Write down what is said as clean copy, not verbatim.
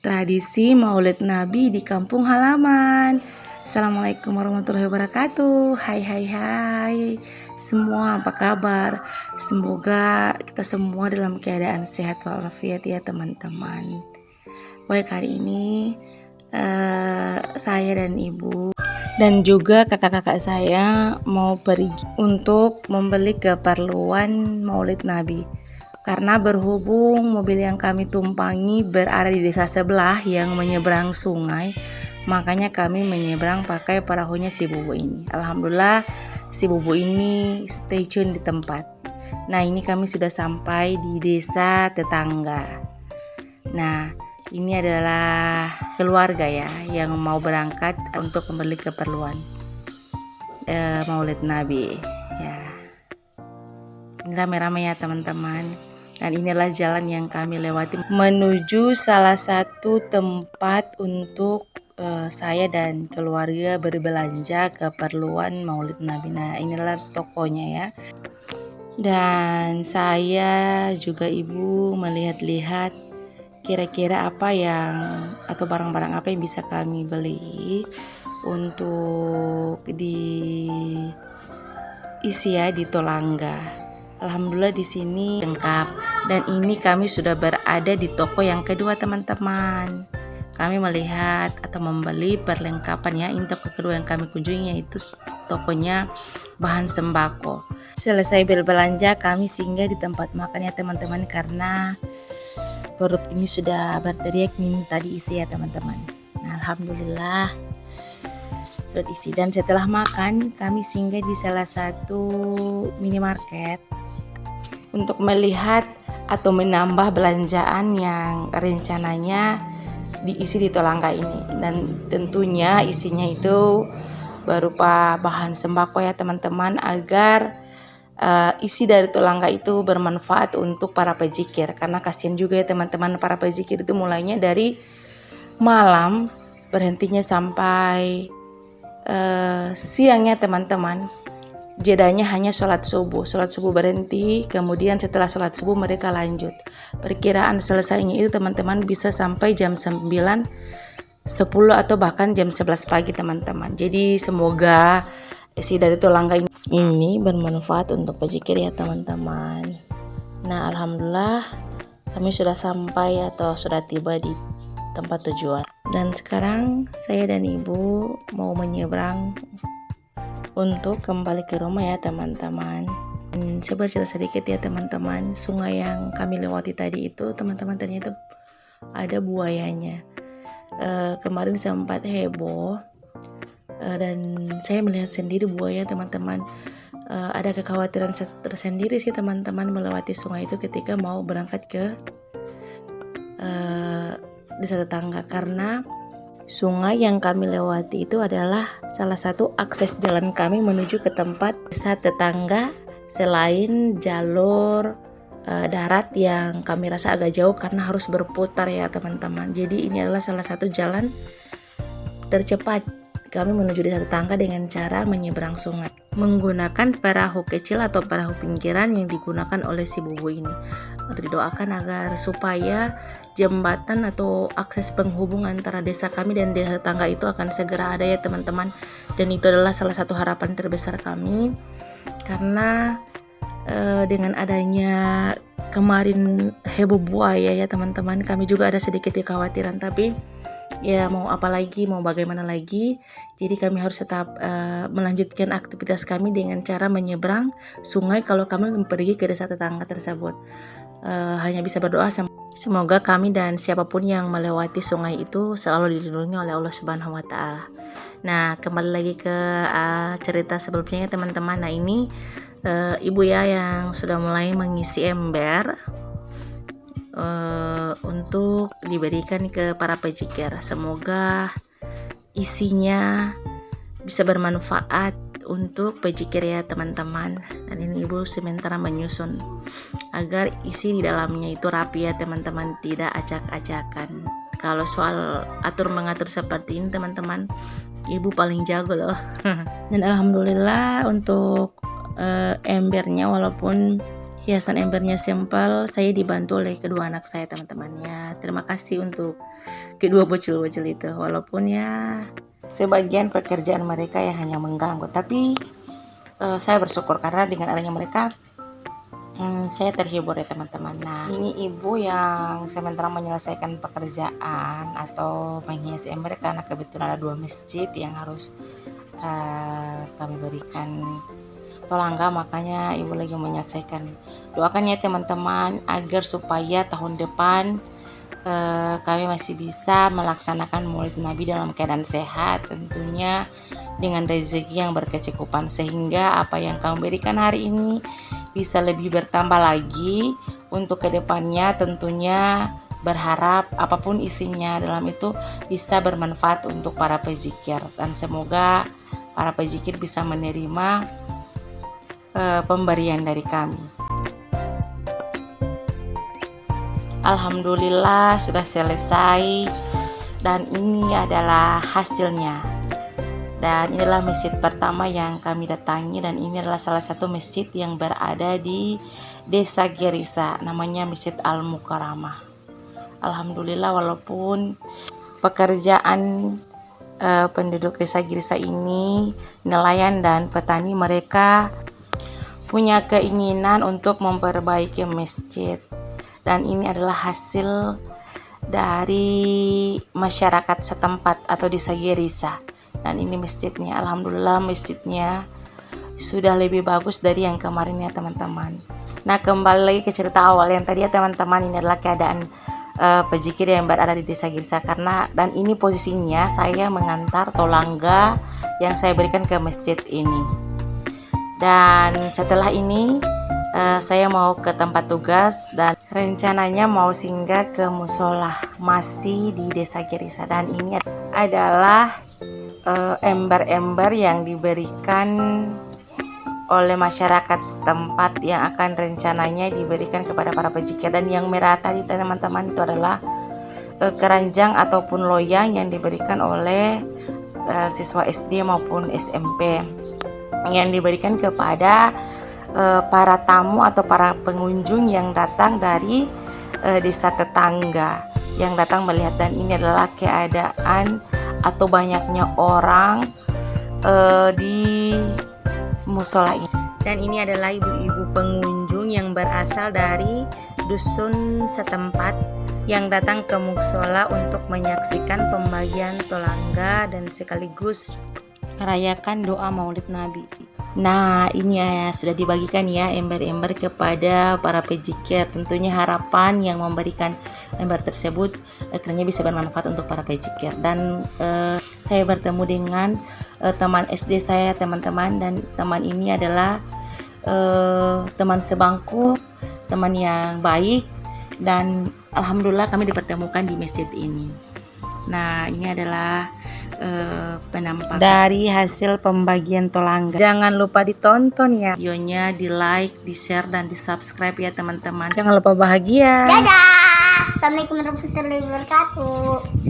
tradisi Maulid Nabi di kampung halaman. Assalamualaikum warahmatullahi wabarakatuh. Hai semua, apa kabar? Semoga kita semua dalam keadaan sehat walafiat ya teman-teman. Baik, hari ini saya dan ibu dan juga kakak-kakak saya mau pergi untuk membeli keperluan Maulid Nabi. Karena berhubung mobil yang kami tumpangi berada di desa sebelah yang menyeberang sungai, makanya kami menyeberang pakai perahunya si Bubu ini. Alhamdulillah si Bubu ini stay tune di tempat. Nah, ini kami sudah sampai di desa tetangga. Nah, ini adalah keluarga ya yang mau berangkat untuk membeli keperluan Maulid Nabi ya. Ini rame-rame ya teman-teman. Dan inilah jalan yang kami lewati menuju salah satu tempat untuk saya dan keluarga berbelanja keperluan Maulid Nabi. Nah, inilah tokonya ya. Dan saya juga ibu melihat-lihat kira-kira apa yang atau barang-barang apa yang bisa kami beli untuk diisi ya di Tolangga. Alhamdulillah di sini lengkap, dan ini kami sudah berada di toko yang kedua teman-teman. Kami melihat atau membeli perlengkapan ya. Ini toko kedua yang kami kunjungi, yaitu tokonya bahan sembako. Selesai berbelanja kami singgah di tempat makan ya teman-teman, karena perut ini sudah berteriak minta diisi ya teman-teman. Nah, alhamdulillah sudah diisi, dan setelah makan kami singgah di salah satu minimarket untuk melihat atau menambah belanjaan yang rencananya diisi di Tolangga ini. Dan tentunya isinya itu berupa bahan sembako ya teman-teman, agar isi dari Tolangga itu bermanfaat untuk para pejikir. Karena kasihan juga ya teman-teman, para pejikir itu mulainya dari malam berhentinya sampai siangnya teman-teman. Jedanya hanya sholat subuh berhenti, kemudian setelah sholat subuh mereka lanjut. Perkiraan selesainya itu teman-teman bisa sampai jam 9, 10 atau bahkan jam 11 pagi teman-teman. Jadi semoga isi dari Tolangga ini bermanfaat untuk pejikir ya teman-teman. Nah, alhamdulillah kami sudah sampai atau sudah tiba di tempat tujuan. Dan sekarang saya dan ibu mau menyeberang untuk kembali ke rumah ya teman-teman. Saya bercerita sedikit ya teman-teman. Sungai yang kami lewati tadi itu teman-teman, ternyata ada buayanya. Kemarin sempat heboh dan saya melihat sendiri buaya teman-teman. Ada kekhawatiran tersendiri sih teman-teman melewati sungai itu ketika mau berangkat ke desa tetangga, karena sungai yang kami lewati itu adalah salah satu akses jalan kami menuju ke tempat desa tetangga, selain jalur darat yang kami rasa agak jauh karena harus berputar ya teman-teman. Jadi ini adalah salah satu jalan tercepat kami menuju desa tetangga dengan cara menyeberang sungai menggunakan perahu kecil atau perahu pinggiran yang digunakan oleh si Bubu ini. Didoakan agar supaya jembatan atau akses penghubung antara desa kami dan desa tetangga itu akan segera ada ya teman-teman. Dan itu adalah salah satu harapan terbesar kami, karena dengan adanya kemarin heboh buaya ya teman-teman, kami juga ada sedikit kekhawatiran, tapi ya mau apa lagi, mau bagaimana lagi. Jadi kami harus tetap melanjutkan aktivitas kami dengan cara menyeberang sungai kalau kami pergi ke desa tetangga tersebut. Hanya bisa berdoa semoga kami dan siapapun yang melewati sungai itu selalu dilindungi oleh Allah Subhanahu wa Ta'ala. Nah, kembali lagi ke cerita sebelumnya teman-teman. Nah, ini ibu ya yang sudah mulai mengisi ember untuk diberikan ke para pejikir. Semoga isinya bisa bermanfaat untuk pejikir ya teman-teman. Dan ini ibu sementara menyusun agar isi di dalamnya itu rapi ya teman-teman, tidak acak-acakan. Kalau soal atur mengatur seperti ini teman-teman, ibu paling jago loh. Dan alhamdulillah untuk embernya, walaupun Hiasan embernya simpel, saya dibantu oleh kedua anak saya teman-teman ya. Terima kasih untuk kedua bocil-bocil itu. Walaupun ya sebagian pekerjaan mereka ya hanya mengganggu, tapi saya bersyukur karena dengan adanya mereka saya terhibur ya teman-teman. Nah, ini ibu yang sementara menyelesaikan pekerjaan atau menghias ember karena kebetulan ada 2 masjid yang harus kami berikan tolangga, makanya ibu lagi menyelesaikan. Doakan ya teman-teman agar supaya tahun depan kami masih bisa melaksanakan Maulid Nabi dalam keadaan sehat, tentunya dengan rezeki yang berkecukupan, sehingga apa yang kami berikan hari ini bisa lebih bertambah lagi untuk kedepannya. Tentunya berharap apapun isinya dalam itu bisa bermanfaat untuk para pezikir, dan semoga para pezikir bisa menerima pemberian dari kami. Alhamdulillah sudah selesai, dan ini adalah hasilnya. Dan inilah masjid pertama yang kami datangi, dan ini adalah salah satu masjid yang berada di Desa Gerisa, namanya Masjid Al-Mukarramah. Alhamdulillah, walaupun pekerjaan penduduk Desa Gerisa ini nelayan dan petani, mereka punya keinginan untuk memperbaiki masjid, dan ini adalah hasil dari masyarakat setempat atau Desa Gerisa. Dan ini masjidnya, alhamdulillah masjidnya sudah lebih bagus dari yang kemarin ya teman-teman. Nah, kembali lagi ke cerita awal yang tadi ya teman-teman, ini adalah keadaan pezikir yang berada di Desa Gerisa, dan ini posisinya saya mengantar tolangga yang saya berikan ke masjid ini. Dan setelah ini saya mau ke tempat tugas, dan rencananya mau singgah ke musola masih di Desa Gerisa. Dan ini adalah ember-ember yang diberikan oleh masyarakat setempat yang akan rencananya diberikan kepada para pezikir. Dan yang merah tadi teman-teman itu adalah keranjang ataupun loyang yang diberikan oleh siswa SD maupun SMP, yang diberikan kepada para tamu atau para pengunjung yang datang dari desa tetangga yang datang melihat. Dan ini adalah keadaan atau banyaknya orang di musola ini. Dan ini adalah ibu-ibu pengunjung yang berasal dari dusun setempat yang datang ke musola untuk menyaksikan pembagian tolangga dan sekaligus merayakan doa Maulid Nabi. Nah, ini ya sudah dibagikan ya ember-ember kepada para pezikir. Tentunya harapan yang memberikan ember tersebut kiranya bisa bermanfaat untuk para pezikir. Dan saya bertemu dengan teman SD saya teman-teman, dan teman ini adalah teman sebangku, teman yang baik, dan alhamdulillah kami dipertemukan di masjid ini. Nah, ini adalah penampakan dari hasil pembagian tolangga. Jangan lupa ditonton ya videonya, di like, di share, dan di subscribe ya teman-teman. Jangan lupa bahagia. Dadah. Assalamualaikum warahmatullahi wabarakatuh.